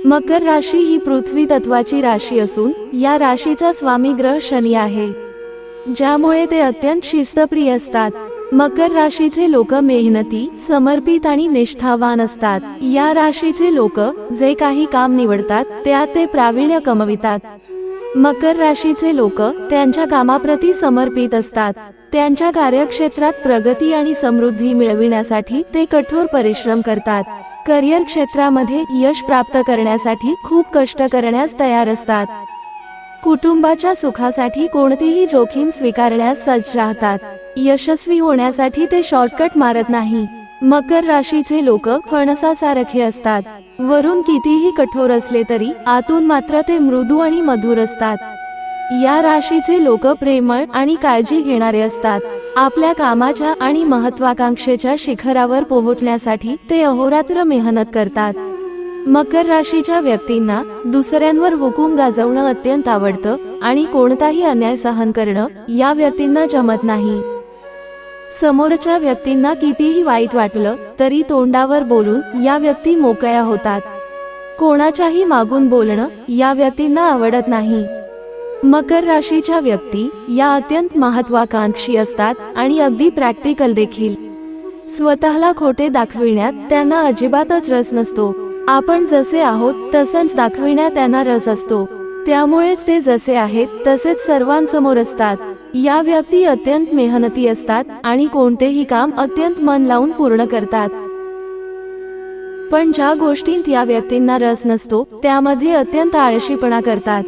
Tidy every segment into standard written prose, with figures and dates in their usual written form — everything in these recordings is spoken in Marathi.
मकर राशी ही पृथ्वी तत्वाची राशी असून या राशीचा स्वामी ग्रह शनी आहे, ज्यामुळे ते अत्यंत शिस्तप्रिय असतात. मकर राशीचे लोक मेहनती, समर्पित आणि निष्ठावान असतात. या राशीचे लोक जे काही काम निवडतात त्यात ते प्रावीण्य कमवितात. मकर राशीचे लोक त्यांच्या कामाप्रती समर्पित असतात. त्यांच्या कार्यक्षेत्रात प्रगती आणि समृद्धी मिळविण्यासाठी ते कठोर परिश्रम करतात. करिअर क्षेत्रामध्ये यश प्राप्त करण्यासाठी खूप कष्ट करण्यास तयार असतात. कुटुंबाच्या सुखासाठी कोणतीही जोखीम स्वीकारण्यास सज्ज राहतात. यशस्वी होण्यासाठी ते शॉर्टकट मारत नाही. मकर राशीचे लोक फणसासारखे असतात. वरून कितीही कठोर असले तरी आतून मात्र ते मृदू आणि मधुर असतात. या राशीचे लोक प्रेमळ आणि काळजी घेणारे असतात. आपल्या कामाच्या आणि महत्वाकांक्षेच्या शिखरावर पोहोचण्यासाठी ते अहोरात्र मेहनत करतात. मकर राशीच्या व्यक्तींना दुसऱ्यांवर हुकूम गाजवणं अत्यंत आवडतं आणि कोणताही अन्याय सहन करणं या व्यक्तींना जमत नाही. समोरच्या व्यक्तींना कितीही वाईट वाटलं तरी तोंडावर बोलून या व्यक्ती मोकळ्या होतात. कोणाच्याही मागून बोलणं या व्यक्तींना आवडत नाही. मकर राशीच्या व्यक्ती या अत्यंत महत्वाकांक्षी असतात आणि अगदी प्रॅक्टिकल देखील. स्वतःला खोटे दाखविण्यात त्यांना अजिबातच रस नसतो. आपण जसे आहोत तसंच दाखविण्यात त्यांना रस असतो. त्यामुळेच ते जसे आहेत तसेच सर्वांसमोर असतात. या व्यक्ती अत्यंत मेहनती असतात आणि कोणतेही काम अत्यंत मन लावून पूर्ण करतात. पण ज्या गोष्टींत या व्यक्तींना रस नसतो त्यामध्ये अत्यंत आळशीपणा करतात.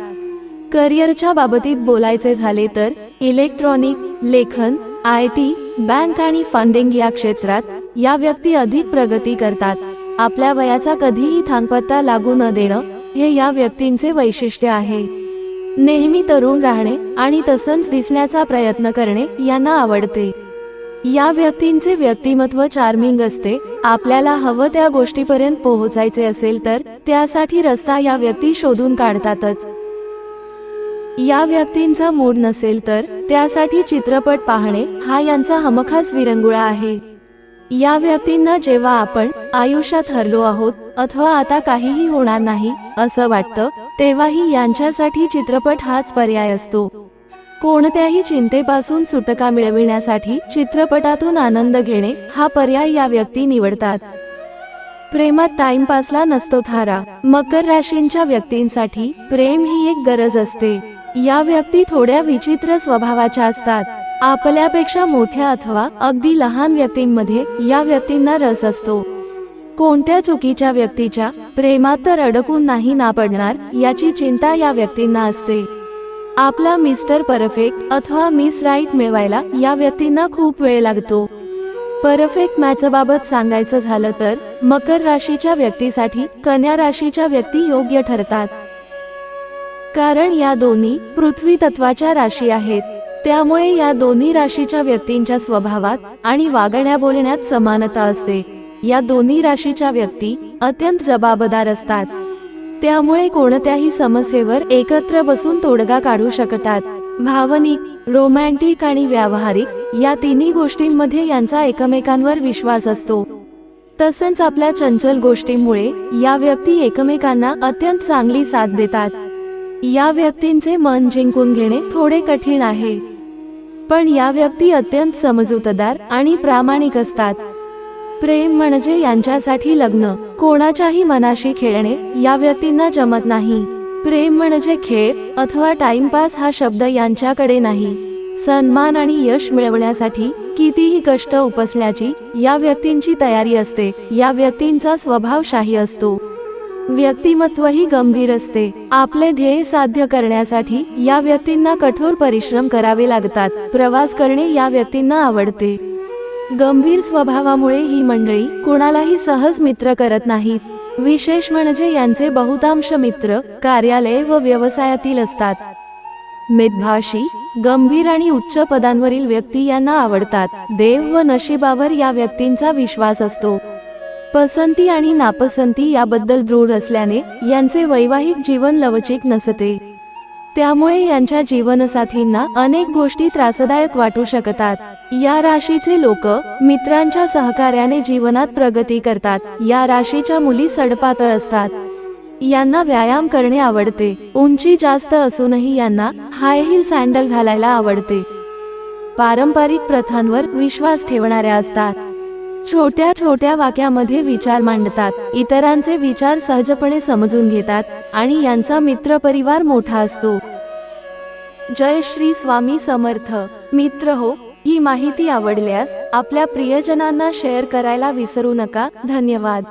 करिअरच्या बाबतीत बोलायचे झाले तर इलेक्ट्रॉनिक, लेखन, IT, बँक आणि फंडिंग या क्षेत्रात या व्यक्ती अधिक प्रगती करतात. आपल्या वयाचा कधीही थांगपत्ता लागू न देणं हे या व्यक्तींचे वैशिष्ट्य आहे. नेहमी तरुण राहणे आणि तसंच दिसण्याचा प्रयत्न करणे यांना आवडते. या व्यक्तींचे व्यक्तिमत्व चार्मिंग असते. आपल्याला हवं त्या गोष्टीपर्यंत पोहोचायचे असेल तर त्यासाठी रस्ता या व्यक्ती शोधून काढतातच. या व्यक्तींचा मूड नसेल तर त्यासाठी चित्रपट पाहणे हा यांचा हमखास विरंगुळा आहे. या व्यक्तींना जेव्हा आपण आयुष्यात हरलो आहोत अथवा आता काहीही होणार नाही असं वाटतं तेव्हाही यांच्यासाठी चित्रपट हाच पर्याय असतो. कोणत्याही चिंतेपासून सुटका मिळविण्यासाठी चित्रपटातून आनंद घेणे हा पर्याय या व्यक्ती निवडतात. प्रेमात टाइमपासला नसतो थारा. मकर राशींच्या व्यक्तींसाठी प्रेम ही एक गरज असते. या व्यक्ती थोड्या विचित्र स्वभावाच्या असतात. आपल्यापेक्षा मोठ्या अथवा अगदी लहान व्यक्तींमध्ये या व्यक्तींना रस असतो. कोणत्या चुकीच्या व्यक्तीच्या प्रेमात तर अडकून नाही ना पडणार याची चिंता या व्यक्तींना असते. आपला मिस्टर परफेक्ट अथवा मिस राईट मिळवायला या व्यक्तींना खूप वेळ लागतो. परफेक्ट मॅचबाबत सांगायचं झालं तर मकर राशीच्या व्यक्तीसाठी कन्या राशीच्या व्यक्ती योग्य ठरतात. कारण या दोन्ही पृथ्वी तत्वाच्या राशी आहेत. त्यामुळे या दोन्ही राशीच्या व्यक्तींच्या स्वभावात आणि वागण्या बोलण्यात समानता असते. या दोन्ही राशीच्या व्यक्ती अत्यंत जबाबदार असतात. त्यामुळे कोणत्याही समस्येवर एकत्र बसून तोडगा काढू शकतात. भावनिक, रोमॅन्टिक आणि व्यावहारिक या तिन्ही गोष्टींमध्ये यांचा एकमेकांवर विश्वास असतो. तसंच आपल्या चंचल गोष्टींमुळे या व्यक्ती एकमेकांना अत्यंत चांगली साथ देतात. या व्यक्तींचे मन जिंकून घेणे थोडे कठीण आहे. पण या व्यक्ती अत्यंत समजूतदार आणि प्रामाणिक असतात. प्रेम म्हणजे यांच्यासाठी लग्न, कोणाच्याही मनाशी खेळणे या व्यक्तींना जमत नाही. प्रेम म्हणजे खेळ अथवा टाइमपास हा शब्द यांच्याकडे नाही. सन्मान आणि यश मिळवण्यासाठी कितीही कष्ट उपसण्याची या व्यक्तींची तयारी असते. या व्यक्तींचा स्वभाव शाही असतो. व्यक्तिमत्वही गंभीर असते. आपले ध्येय साध्य करण्यासाठी या व्यक्तींना कठोर परिश्रम करावे लागतात. प्रवास करणे या व्यक्तींना आवडते. गंभीर स्वभावामुळे ही मंडळी कोणालाही सहज मित्र करत नाहीत. विशेष म्हणजे यांचे बहुतांश मित्र कार्यालय व व्यवसायातील असतात. मितभाषी, गंभीर आणि उच्च पदांवरील व्यक्ती यांना आवडतात. देव व नशिबावर या व्यक्तींचा विश्वास असतो. पसंती आणि नापसंती याबद्दल दृढ असल्याने यांचे वैवाहिक जीवन लवचिक नसते. त्यामुळे यांच्या जीवनसाथींना अनेक गोष्टी त्रासदायक वाटू शकतात. या राशीचे लोक मित्रांच्या सहकार्याने जीवनात प्रगती करतात. या राशीच्या मुली सडपातळ असतात. यांना व्यायाम करणे आवडते. उंची जास्त असूनही यांना हाय हील सँडल घालायला आवडते. पारंपरिक प्रथांवर विश्वास ठेवणाऱ्या असतात. छोट्या छोट्या वाक्यामध्ये विचार मांडतात, इतरांचे विचार सहजपणे समजून घेतात आणि यांचा मित्रपरिवार मोठा असतो. जय श्री स्वामी समर्थ. मित्र हो, ही माहिती आवडल्यास आपल्या प्रियजनांना शेअर करायला विसरू नका. धन्यवाद.